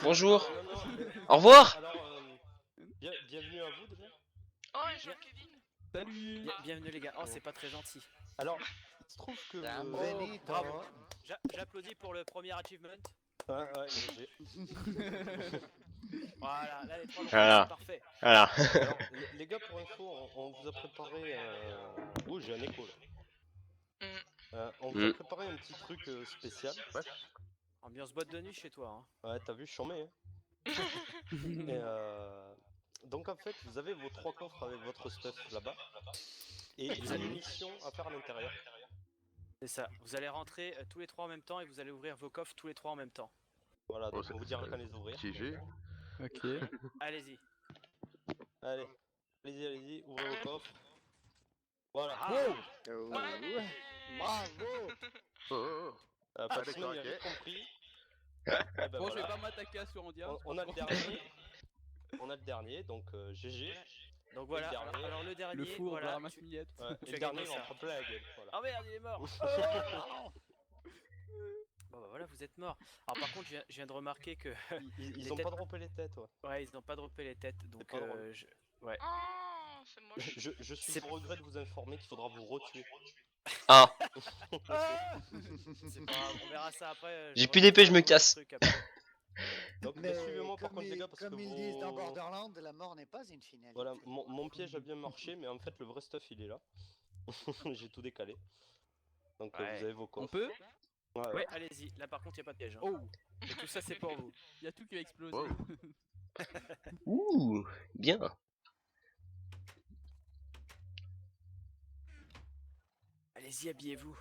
Bonjour. Non, non, Au revoir. alors, bienvenue à vous déjà. Oh, Jean-Kevin. Salut. Bienvenue les gars. Oh, c'est pas très gentil. Alors, il se trouve que... Benito. Bravo. J'applaudis pour le premier achievement. Ouais, j'ai... Voilà, là les trois Voilà. c'est parfait. Voilà. Alors, les gars, pour info, on vous a préparé... Oh, j'ai un écho là. On vous a préparé un petit truc spécial. Ambiance boîte de nuit chez toi. Ouais, t'as vu, je suis hein. Et donc en fait, vous avez vos 3 coffres avec votre stuff là-bas. Et vous avez une mission à faire à l'intérieur. C'est ça. Vous allez rentrer tous les trois en même temps et vous allez ouvrir vos coffres tous les trois en même temps. Voilà, donc on vous dira quand les ouvrir. GG. Ok. Allez-y. Allez, allez-y, ouvrez vos coffres. Voilà. Ah, Bravo. Fatima, il avait compris. Eh ben Bon, je vais voilà. pas m'attaquer à Surandia. On a le dernier. On a le dernier, donc GG. Donc voilà. Et le dernier. Alors le dernier. Le four, voilà, la ramasse millette. Et Tu le as dernier, gagné on ça. prend plein la gueule. Voilà. Oh merde, il est mort. Bon bah voilà, vous êtes mort. Alors par contre, je viens de remarquer que Ils les ont têtes- pas droppé les têtes, ouais. ouais, ils n'ont pas droppé les têtes, donc pas drôle. ouais. Oh, c'est moche. Je suis C'est- au regret de vous informer qu'il faudra vous retuer. Ah. C'est pas grave, on verra ça après. J'ai plus d'épée, je me casse. Donc Mais suivez-moi par contre les gars parce que comme ils disent dans Borderlands, la mort n'est pas une finalité. Voilà, mon piège a bien marché, mais en fait le vrai stuff il est là. J'ai tout décalé. Donc Ouais. vous avez vos On coffres. peut? Ouais, allez-y. Là par contre, il y a pas de piège. Oh, Et tout ça, c'est pour vous. y a tout qui va exploser. Ouh, bien. Allez-y, habillez-vous.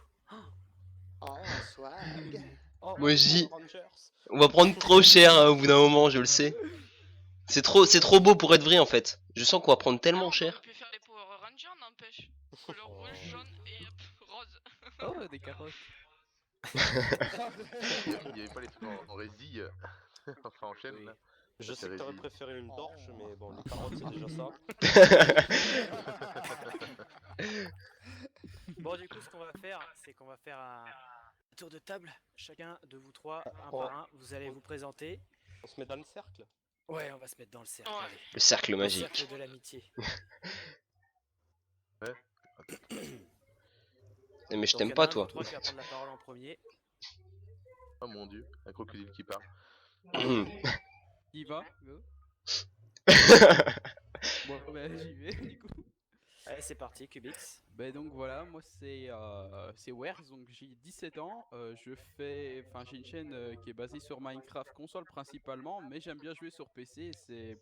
Oh, swag. Oh, Moi, je dis- Rangers. On va prendre trop cher hein, au bout d'un moment, je le sais. C'est trop beau pour être vrai en fait. Je sens qu'on va prendre tellement On cher. aurait pu faire les Power Rangers, n'empêche. Couleur rouge, jaune et rose. Oh, des carottes. Il n'y avait pas les trucs en résille, enfin en chaîne Oui. là. Je Ça, sais que c'est t'aurais résille. préféré une torche, mais bon, les carottes c'est déjà ça. Bon, du coup, ce qu'on va faire, c'est qu'on va faire un tour de table. Chacun de vous trois, un Ouais. par un, vous allez vous présenter. On se met dans le cercle. Ouais, on va se mettre dans le cercle. Ouais. allez. Le cercle Le magique. cercle de l'amitié. Mais je Donc, t'aime y en a pas un de toi. vous trois qui va prendre la parole en premier. Oh mon dieu, un crocodile qui part. Il va? Go. Bon, bah j'y vais du coup. Allez, c'est parti, Cubix. Bah donc voilà, moi c'est Wers, donc j'ai 17 ans, j'ai une chaîne qui est basée sur Minecraft console principalement, mais j'aime bien jouer sur PC, c'est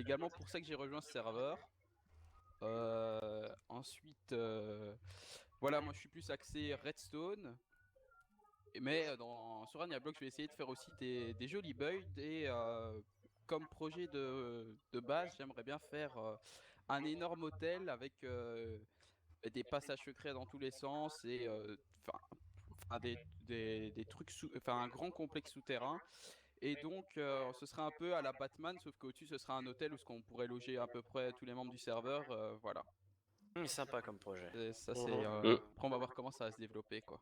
également pour ça que j'ai rejoint ce serveur. Ensuite, voilà, moi je suis plus axé Redstone, mais sur Aniablock je vais essayer de faire aussi des jolis builds et comme projet de base, j'aimerais bien faire un énorme hôtel avec des passages secrets dans tous les sens et des trucs un grand complexe souterrain. Et donc ce serait un peu à la Batman, sauf qu'au-dessus ce sera un hôtel où on pourrait loger à peu près tous les membres du serveur. Voilà. Sympa comme projet. Et ça c'est. Mhm. Après on va voir comment ça va se développer quoi.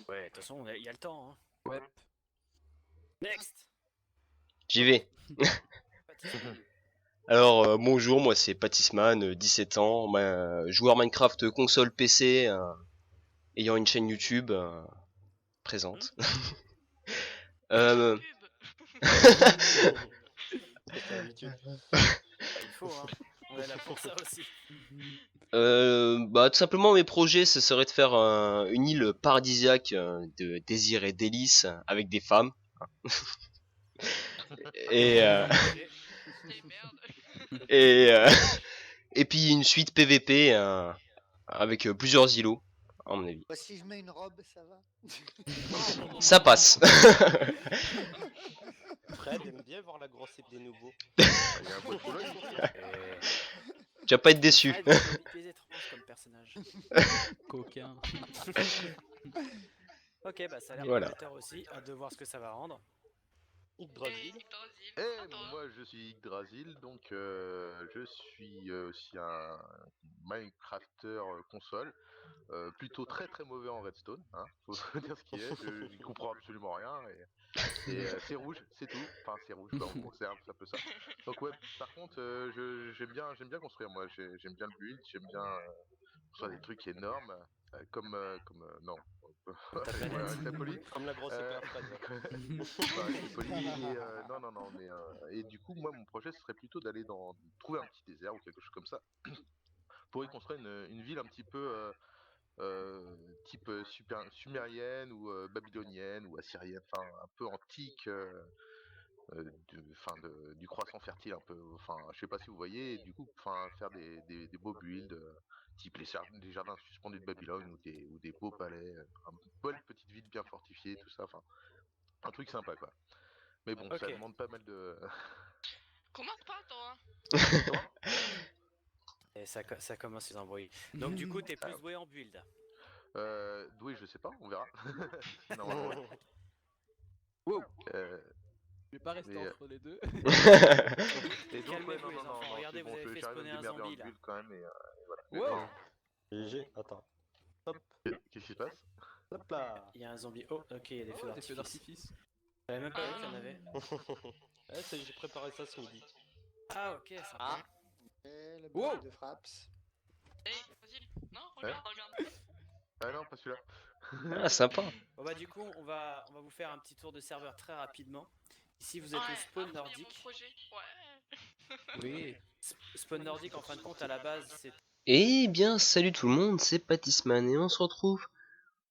Ouais, de toute façon, il y a le temps. Hein. Ouais. Next. J'y vais. Alors bonjour, moi c'est Patisman, 17 ans, joueur Minecraft console PC, ayant une chaîne YouTube présente. Pub. C'est l'habitude. Il faut, hein. On est là pour ça aussi. Tout simplement mes projets ce serait de faire une île paradisiaque de désir et délices avec des femmes. et, Des merdes. et puis une suite PVP avec plusieurs îlots à mon avis. Bah, si je mets une robe, ça va. Ça passe. Fred aime bien voir la grosse épée des nouveaux. Il y a un poil de Tu vas pas être déçu. Ah, des étranges comme personnage. Coquin. Ok, bah ça a l'air Voilà. prometteur aussi. Hâte de voir ce que ça va rendre. Yggdrasil. Yggdrasil. Et À toi. moi je suis Yggdrasil, donc je suis aussi un Minecrafter console, plutôt très très mauvais en Redstone, hein, faut dire ce qui est, je n'y comprends absolument rien, et c'est rouge, c'est tout, enfin c'est rouge quoi, en gros, c'est un peu ça. Donc ouais, par contre, j'aime bien construire, moi, j'aime bien le build, j'aime bien construire des trucs énormes, non, Ta ouais, planète. restez poli. Comme la grosse épée Euh, à Fred. Enfin, rester poli. Et non, mais et du coup, moi, mon projet, ce serait plutôt d'aller trouver un petit désert ou quelque chose comme ça, pour y construire une ville un petit peu type sumérienne ou babylonienne ou assyrienne, enfin un peu antique, du croissant fertile un peu. Enfin, je sais pas si vous voyez. Et du coup, enfin, faire des beaux builds. Type des jardins suspendus de Babylone ou des beaux palais, une belle petite ville bien fortifiée, tout ça, enfin un truc sympa quoi. Mais bon, ça Ok. demande pas mal de. Commente pas, toi. Et ça commence les embrouilles. Donc du coup, t'es plus doué en build. Doué, je sais pas, on verra. Normalement, oui. Wow, Euh, je vais pas rester mais, entre les deux. et donc, ouais, Calmez-vous, les enfants. non, Regardez, c'est vous bon, avez fait j'arrive à me spawner un démerder en zombie là. build quand même, et voilà. Wow, GG, attends. Hop, Qu'est-ce qui se passe? hop là. Il y a un zombie. Oh, ok, il y a des feux oh, des feux d'artifice. d'artifice. Je savais même pas qu'il y en avait. J'ai préparé ça ce midi. Ah, ok, sympa. Ah. Et le Wow. bug de Fraps. Hey, vas-y. Non, regarde. Ah non, pas celui-là. Ah, sympa. Bon bah du coup, on va vous faire un petit tour de serveur très rapidement. Ici, vous êtes au spawn Mon nordique. projet. Ouais. Oui. Spawn nordique, en fin de compte, à la base, c'est Eh bien, salut tout le monde, c'est Patisman et on se retrouve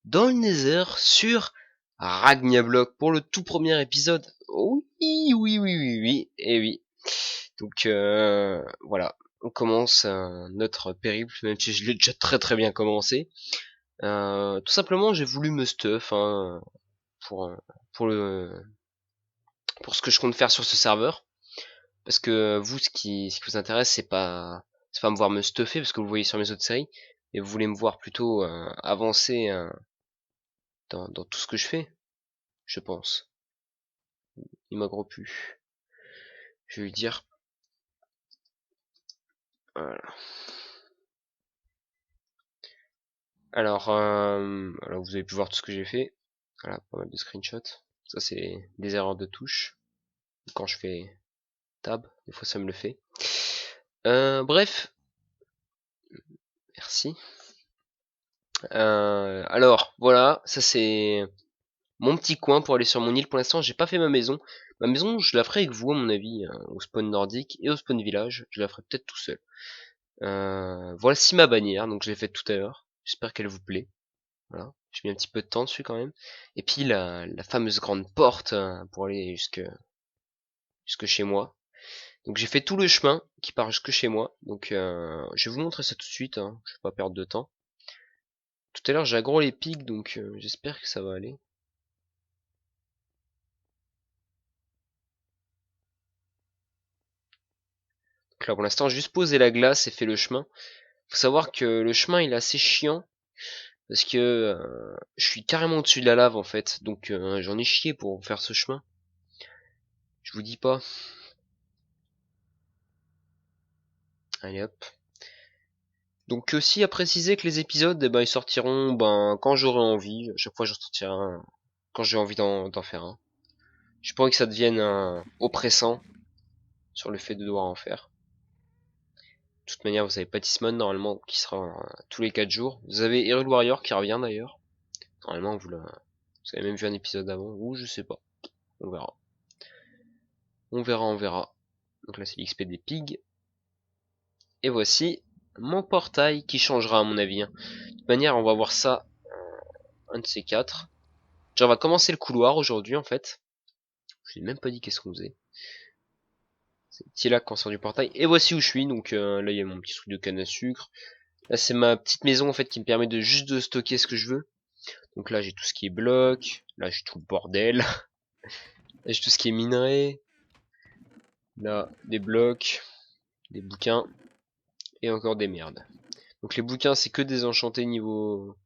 dans le Nether sur Ragnablock pour le tout premier épisode. Oui, et oui. Donc voilà, on commence notre périple, même si je l'ai déjà très très bien commencé. Tout simplement, j'ai voulu me stuff pour pour le pour ce que je compte faire sur ce serveur, parce que vous, ce qui vous intéresse, c'est pas me voir me stuffer, parce que vous le voyez sur mes autres séries, et vous voulez me voir plutôt avancer dans tout ce que je fais, je pense. Il m'a gros pu. Je vais lui dire. Voilà. Alors vous avez pu voir tout ce que j'ai fait. Voilà, pas mal de screenshots. Ça c'est des erreurs de touche. Quand je fais tab, des fois ça me le fait. Bref, merci. Alors voilà, ça c'est mon petit coin pour aller sur mon île. Pour l'instant, j'ai pas fait ma maison. Ma maison, je la ferai avec vous, à mon avis, au spawn nordique et au spawn village. Je la ferai peut-être tout seul. Voici ma bannière, donc je l'ai faite tout à l'heure. J'espère qu'elle vous plaît. Voilà, j'ai mis un petit peu de temps dessus quand même. Et puis la fameuse grande porte pour aller jusque chez moi. Donc j'ai fait tout le chemin qui part jusque chez moi. Donc je vais vous montrer ça tout de suite. Hein. Je vais pas perdre de temps. Tout à l'heure j'ai aggro les pics, donc j'espère que ça va aller. Donc là pour l'instant j'ai juste posé la glace et fait le chemin. Faut savoir que le chemin il est assez chiant. Parce que je suis carrément au-dessus de la lave en fait. Donc j'en ai chié pour faire ce chemin. Je vous dis pas. Allez hop. Donc aussi à préciser que les épisodes, eh ben, ils sortiront quand j'aurai envie. À chaque fois j'en sortirai un quand j'ai envie d'en faire un. J'ai pas envie que ça devienne oppressant sur le fait de devoir en faire. De toute manière, vous avez Patismon normalement qui sera tous les 4 jours. Vous avez Hyrule Warrior qui revient d'ailleurs. Normalement vous avez même vu un épisode avant, ou je sais pas. On verra. On verra. Donc là c'est l'XP des pigs. Et voici mon portail qui changera à mon avis. De toute manière, on va voir ça un de ces quatre. Déjà, on va commencer le couloir aujourd'hui en fait. Je n'ai même pas dit qu'est-ce qu'on faisait. C'est le petit lac quand on sort du portail. Et voici où je suis. Donc là, il y a mon petit truc de canne à sucre. Là, c'est ma petite maison en fait qui me permet de juste de stocker ce que je veux. Donc là, j'ai tout ce qui est bloc. Là, j'ai tout le bordel. Là, j'ai tout ce qui est minerai. Là, des blocs, des bouquins et encore des merdes. Donc les bouquins, c'est que des enchantés niveau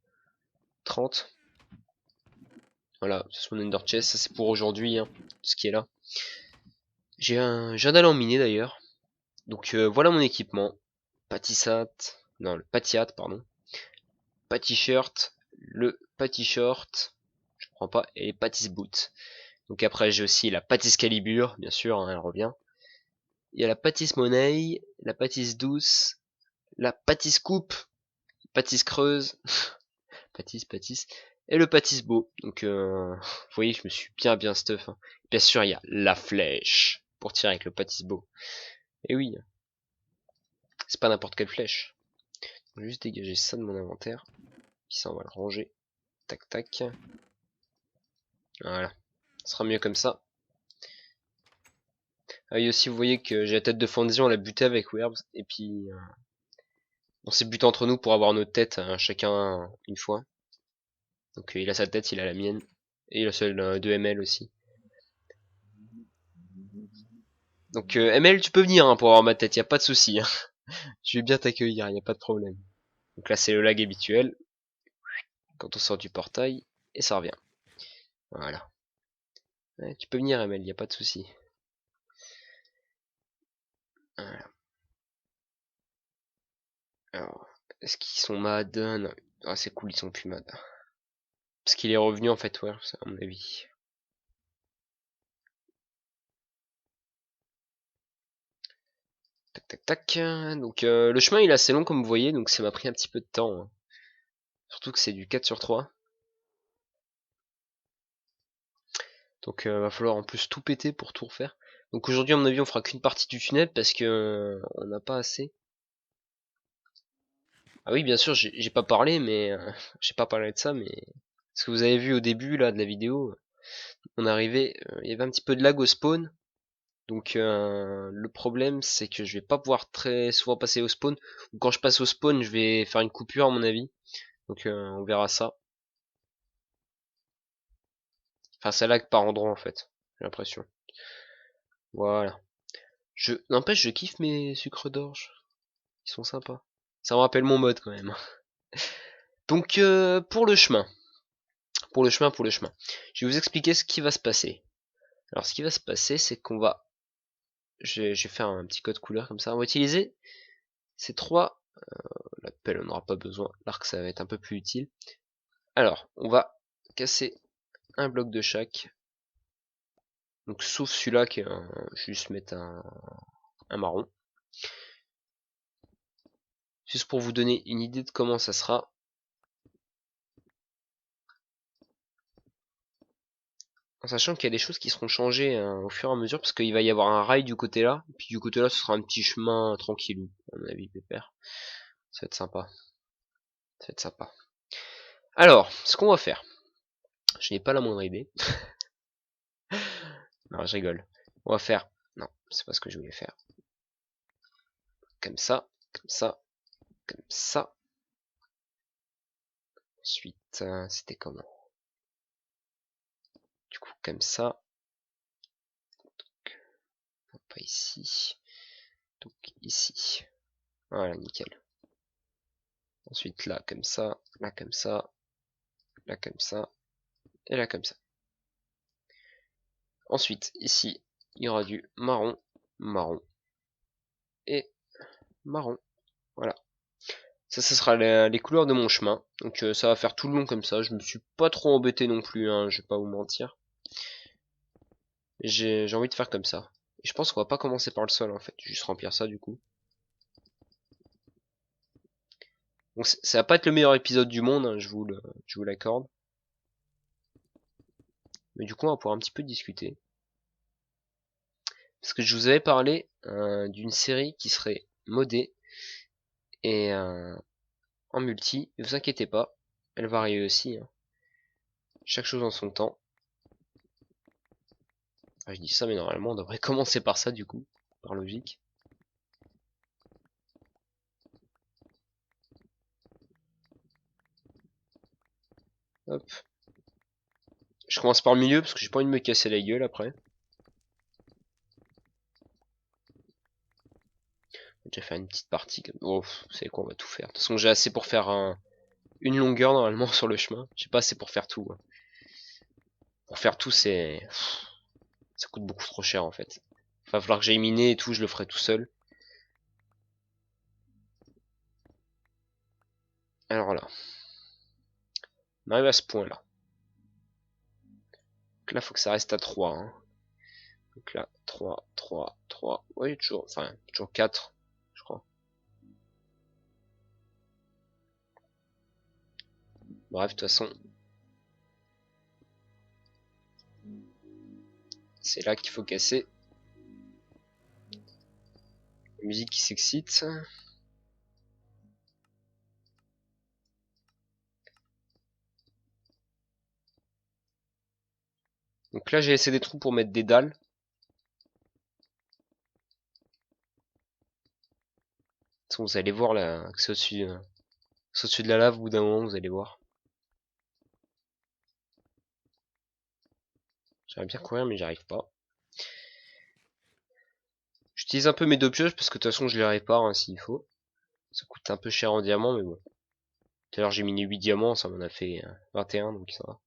30. Voilà, c'est mon Ender Chest, ça c'est pour aujourd'hui, hein, ce qui est là. J'ai un jardin en miner d'ailleurs. Donc voilà mon équipement. Patisat, non le patiat pardon. Patty shirt, le patty short, je prends pas, et les patis boots. Donc après j'ai aussi la patis calibre, bien sûr, hein, elle revient. Il y a la patis monnaie, la patis douce, la patis coupe, patis creuse, patis, et le patis beau. Donc vous voyez, je me suis bien stuff. Hein. Bien sûr, il y a la flèche pour tirer avec le patis beau. Et oui, c'est pas n'importe quelle flèche. Je vais juste dégager ça de mon inventaire. Puis ça, on va le ranger. Tac, tac. Voilà. Ce sera mieux comme ça. Ah oui, aussi, vous voyez que j'ai la tête de Fanzzy, on l'a buté avec Werbs. Et puis, on s'est buté entre nous pour avoir nos têtes, chacun une fois. Donc, il a sa tête, il a la mienne. Et il a celle de ML aussi. Donc, ML, tu peux venir hein, pour avoir ma tête, y a pas de souci. Hein. Je vais bien t'accueillir, y a pas de problème. Donc là, c'est le lag habituel. Quand on sort du portail, et ça revient. Voilà. Ouais, tu peux venir, ML, y a pas de souci. Voilà. Alors, est-ce qu'ils sont mad? Non. Ah, c'est cool, ils sont plus mad. Parce qu'il est revenu en fait, ouais, à mon avis. Tac, tac, tac. Donc, le chemin il est assez long comme vous voyez, donc ça m'a pris un petit peu de temps. Hein. Surtout que c'est du 4/3. Donc, va falloir en plus tout péter pour tout refaire. Donc aujourd'hui, à mon avis, on fera qu'une partie du tunnel parce que on n'a pas assez. Ah oui, bien sûr, j'ai pas parlé, mais j'ai pas parlé de ça, mais ce que vous avez vu au début là de la vidéo, on arrivait, il y avait un petit peu de lag au spawn. Donc le problème c'est que je vais pas pouvoir très souvent passer au spawn. Ou quand je passe au spawn, je vais faire une coupure à mon avis. Donc on verra ça. Enfin ça lag par endroit en fait, j'ai l'impression. Voilà. N'empêche, je kiffe mes sucres d'orge. Ils sont sympas. Ça me rappelle mon mode quand même. Donc pour le chemin. Pour le chemin. Je vais vous expliquer ce qui va se passer. Alors ce qui va se passer c'est qu'on va... Je vais faire un petit code couleur comme ça. On va utiliser ces trois... La pelle on n'aura pas besoin. L'arc ça va être un peu plus utile. Alors, on va casser un bloc de chaque. Donc sauf celui-là qui est juste mettre un marron. Juste pour vous donner une idée de comment ça sera. En sachant qu'il y a des choses qui seront changées au fur et à mesure, parce qu'il va y avoir un rail du côté là, et puis du côté là ce sera un petit chemin tranquillou, à mon avis pépère. Ça va être sympa. Ça va être sympa. Alors, ce qu'on va faire, je n'ai pas la moindre idée. Non, je rigole. On va faire... Non, c'est pas ce que je voulais faire. Comme ça, comme ça, comme ça. Ensuite, c'était comment? Du coup, comme ça. Donc, pas ici. Donc, ici. Voilà, nickel. Ensuite, là, comme ça. Là, comme ça. Là, comme ça. Et là, comme ça. Ensuite, ici, il y aura du marron, marron. Et marron. Voilà. Ça, ce sera les couleurs de mon chemin. Donc, ça va faire tout le long comme ça. Je me suis pas trop embêté non plus, hein, je vais pas vous mentir. J'ai envie de faire comme ça. Et je pense qu'on va pas commencer par le sol en fait, juste remplir ça du coup. Bon, ça va pas être le meilleur épisode du monde, hein, je vous l'accorde. Mais du coup on va pouvoir un petit peu discuter. Parce que je vous avais parlé d'une série qui serait modée et en multi. Ne vous inquiétez pas, elle va arriver aussi. Hein. Chaque chose en son temps. Enfin, je dis ça mais normalement on devrait commencer par ça du coup, par logique. Hop. Je commence par le milieu parce que j'ai pas envie de me casser la gueule après. J'ai déjà fait une petite partie comme... Oh, vous savez quoi, on va tout faire. De toute façon, j'ai assez pour faire une longueur normalement sur le chemin. J'ai pas assez pour faire tout. Hein. Pour faire tout, c'est... Ça coûte beaucoup trop cher en fait. Va falloir que j'aille miner et tout, je le ferai tout seul. Alors là. On arrive à ce point là. Donc là, faut que ça reste à 3. Hein. Donc là, 3, 3, 3. Oui, toujours. Enfin, toujours 4, je crois. Bref, de toute façon. C'est là qu'il faut casser. La musique qui s'excite. Donc là, j'ai laissé des trous pour mettre des dalles. De toute façon, vous allez voir là, que c'est au-dessus de la lave au bout d'un moment, vous allez voir. J'aimerais bien courir, mais j'arrive pas. J'utilise un peu mes 2 pioches parce que de toute façon, je les répare hein, s'il faut. Ça coûte un peu cher en diamant, mais bon. Tout à l'heure, j'ai miné 8 diamants, ça m'en a fait 21, donc ça va.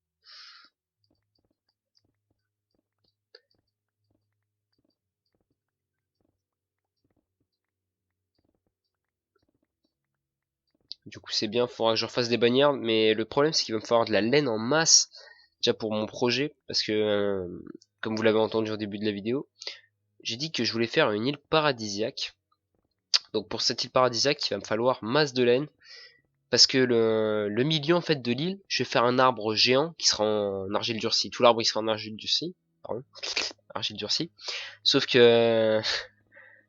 Du coup, c'est bien, faudra que je refasse des bannières, mais le problème, c'est qu'il va me falloir de la laine en masse, déjà pour mon projet, parce que, comme vous l'avez entendu au début de la vidéo, j'ai dit que je voulais faire une île paradisiaque. Donc pour cette île paradisiaque, il va me falloir masse de laine, parce que le milieu en fait de l'île, je vais faire un arbre géant qui sera en argile durcie. Tout l'arbre il sera en argile durcie, pardon, argile durcie. Sauf que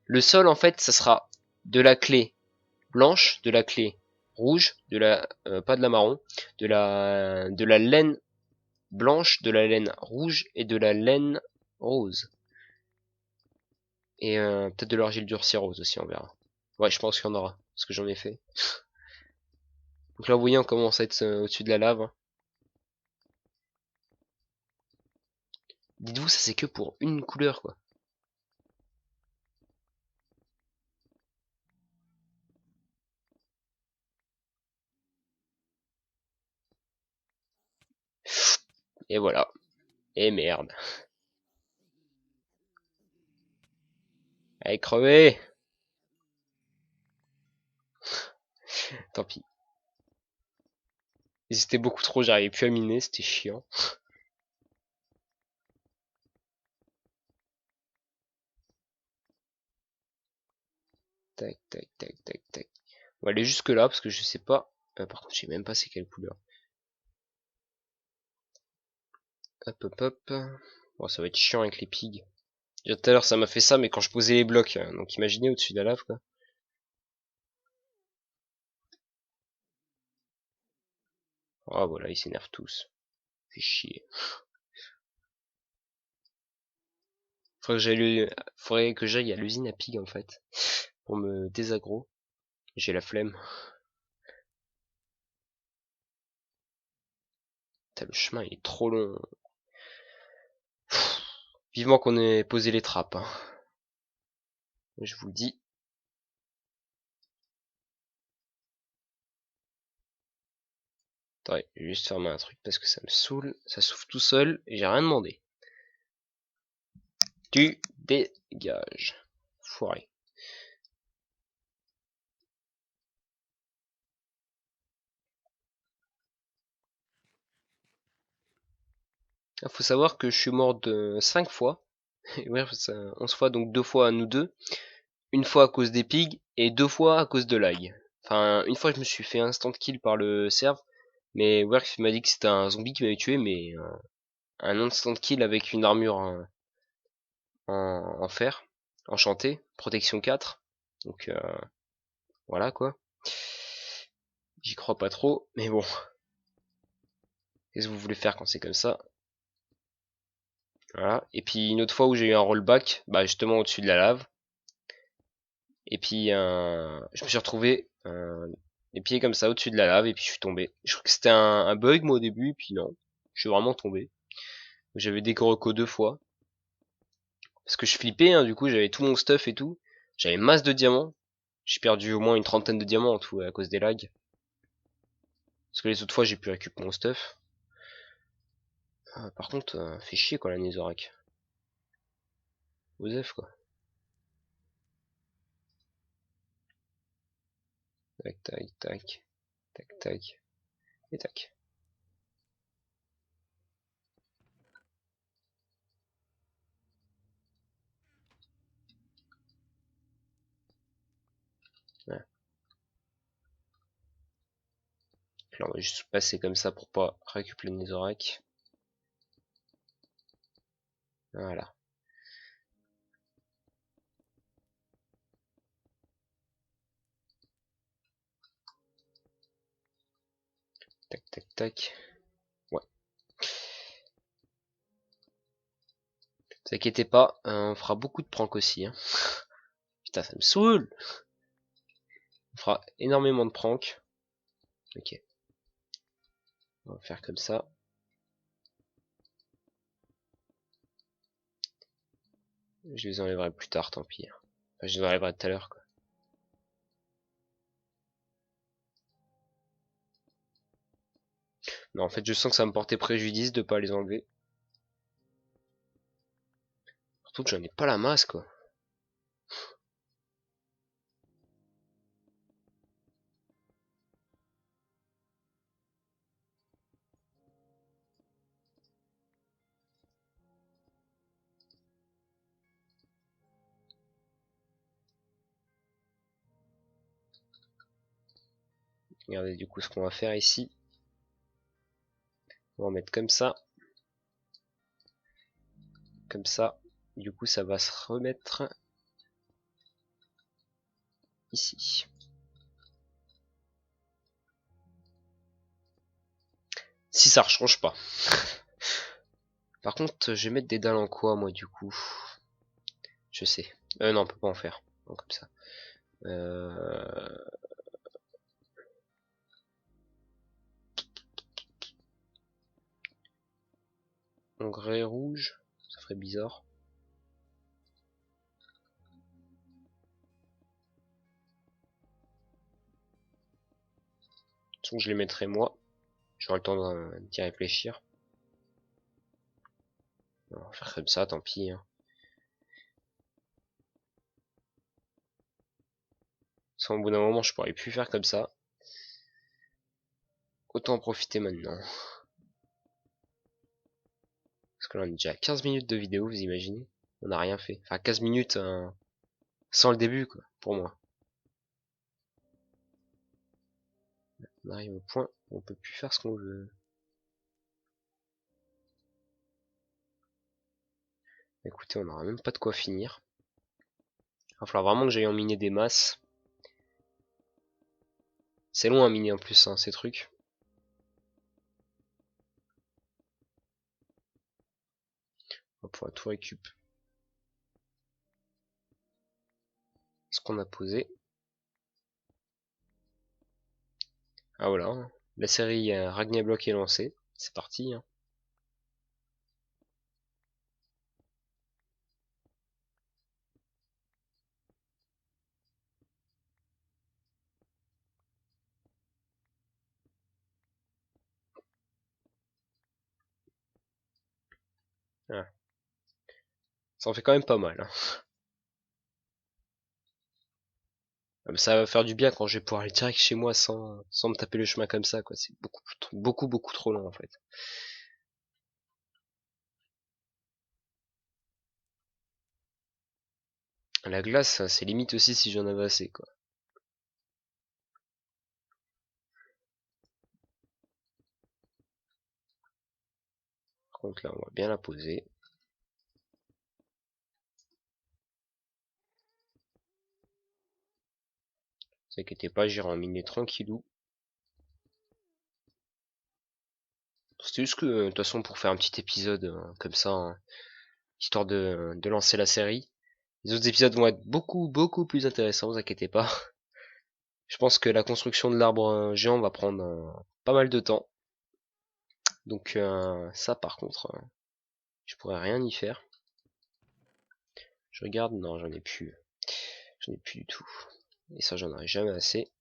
le sol en fait, ça sera de la clé blanche, de la clé rouge, de la pas de la marron, de la laine blanche, de la laine rouge et de la laine rose. Et peut-être de l'argile durcie rose aussi, on verra. Ouais, je pense qu'il y en aura, parce que j'en ai fait. Donc là, vous voyez, on commence à être au-dessus de la lave. Hein. Dites-vous, ça c'est que pour une couleur, quoi. Et voilà. Et merde. Allez, crevez. Tant pis. Ils étaient beaucoup trop, j'arrivais plus à miner, c'était chiant. Tac, tac, tac, tac, tac. On va aller jusque là, parce que je sais pas. Par contre, je sais même pas c'est quelle couleur. Hop, hop, hop. Bon, ça va être chiant avec les pigs. Déjà tout à l'heure, ça m'a fait ça, mais quand je posais les blocs. Donc imaginez au-dessus de la lave, quoi. Ah, voilà, ils s'énervent tous. Fait chier. Faudrait que j'aille à l'usine à pig, en fait. Pour me désaggro. J'ai la flemme. Putain, le chemin, il est trop long. Vivement qu'on ait posé les trappes. Hein. Je vous le dis. Attendez, je vais juste fermer un truc parce que ça me saoule. Ça s'ouvre tout seul et j'ai rien demandé. Tu dégages. Foiré. Il faut savoir que je suis mort de 5 fois. Ouais, 11 fois, donc 2 fois à nous deux. Une fois à cause des pigs et 2 fois à cause de lag. Enfin, une fois je me suis fait instant kill par le serve. Mais Werf m'a dit que c'était un zombie qui m'avait tué, mais un instant kill avec une armure en fer, enchanté, protection 4. Donc voilà quoi. J'y crois pas trop, mais bon. Qu'est-ce que vous voulez faire quand c'est comme ça? Voilà. Et puis une autre fois où j'ai eu un rollback, bah justement au-dessus de la lave. Et puis je me suis retrouvé les pieds comme ça au-dessus de la lave et puis je suis tombé. Je crois que c'était un bug moi au début, et puis non. Je suis vraiment tombé. J'avais des Kuroko 2 fois. Parce que je flippais, hein, du coup j'avais tout mon stuff et tout. J'avais masse de diamants. J'ai perdu au moins une trentaine de diamants en tout à cause des lags. Parce que les autres fois j'ai pu récupérer mon stuff. Par contre, fait chier quoi la Netherrack. Osef quoi. Tac tac tac. Tac tac. Et tac. Voilà. Là, on va juste passer comme ça pour pas récupérer le Netherrack. Voilà. Tac tac tac. Ouais. Ne vous inquiétez pas, on fera beaucoup de pranks aussi. Hein. Putain, ça me saoule. On fera énormément de pranks. Ok. On va faire comme ça. Je les enlèverai plus tard, tant pis. Enfin, je les enlèverai tout à l'heure, quoi. Non, en fait, je sens que ça va me porter préjudice de pas les enlever. Surtout que j'en ai pas la masse, quoi. Regardez du coup ce qu'on va faire ici. On va en mettre comme ça. Comme ça. Du coup, ça va se remettre ici. Si ça ne change pas. Par contre, je vais mettre des dalles en quoi, moi, du coup? Je sais. Non, on peut pas en faire. Non, comme ça. Engrais rouge. Ça ferait bizarre. De toute façon, je les mettrai moi. J'aurai le temps d'y réfléchir. On va faire comme ça, tant pis. Hein. Sans au bout d'un moment, je pourrais plus faire comme ça. Autant en profiter maintenant. Parce que là, on est déjà à 15 minutes de vidéo, vous imaginez? On n'a rien fait. Enfin, 15 minutes sans le début, quoi, pour moi. On arrive au point où on peut plus faire ce qu'on veut. Écoutez, on n'aura même pas de quoi finir. Il va falloir vraiment que j'aille en miner des masses. C'est long à miner en plus, hein, ces trucs. On va pouvoir tout récup. Ce qu'on a posé. Ah voilà, hein. La série Ragnarok est lancée. C'est parti. Hein. Voilà. Ça en fait quand même pas mal. Hein. Ça va faire du bien quand je vais pouvoir aller direct chez moi sans me taper le chemin comme ça, quoi. C'est beaucoup trop long en fait. La glace, c'est limite aussi si j'en avais assez, quoi. Par contre, là, on va bien la poser. Ne vous inquiétez pas, j'irai en miner tranquillou. C'était juste que, de toute façon, pour faire un petit épisode comme ça, hein, histoire de lancer la série. Les autres épisodes vont être beaucoup plus intéressants, vous inquiétez pas. Je pense que la construction de l'arbre géant va prendre pas mal de temps. Donc ça, par contre, je pourrais rien y faire. Je regarde, non, j'en ai plus. J'en ai plus du tout. Et ça, j'en aurai jamais assez.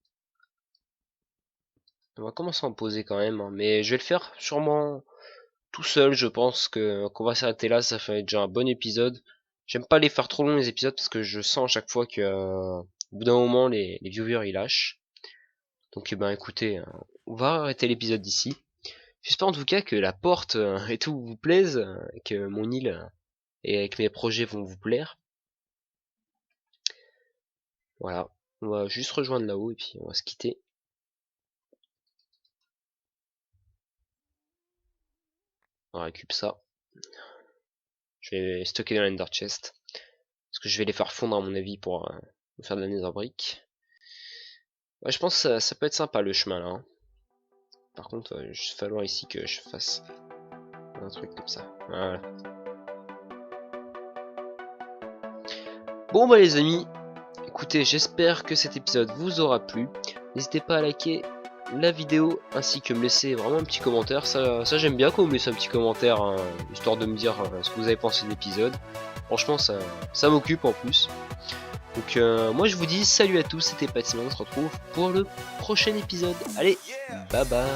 On va commencer à en poser quand même, hein, mais je vais le faire sûrement tout seul, je pense que qu'on va s'arrêter là. Ça fait déjà un bon épisode. J'aime pas les faire trop longs les épisodes parce que je sens à chaque fois que au bout d'un moment les viewers ils lâchent. Donc ben écoutez, on va arrêter l'épisode d'ici. J'espère en tout cas que la porte et tout vous plaise, que mon île et avec mes projets vont vous plaire. Voilà, on va juste rejoindre là-haut et puis on va se quitter. On récupère ça. Je vais stocker dans l'Ender Chest. Parce que je vais les faire fondre à mon avis pour faire de la Nether Brick. Ouais, je pense que ça peut être sympa le chemin là. Hein. Par contre, il va falloir ici que je fasse un truc comme ça. Voilà. Bon bah les amis, écoutez, j'espère que cet épisode vous aura plu. N'hésitez pas à liker la vidéo ainsi que me laisser vraiment un petit commentaire. Ça j'aime bien quand vous me laissez un petit commentaire, hein, histoire de me dire ce que vous avez pensé de l'épisode. Franchement, ça m'occupe en plus. Donc moi je vous dis salut à tous, c'était Patman, on se retrouve pour le prochain épisode. Allez, bye bye.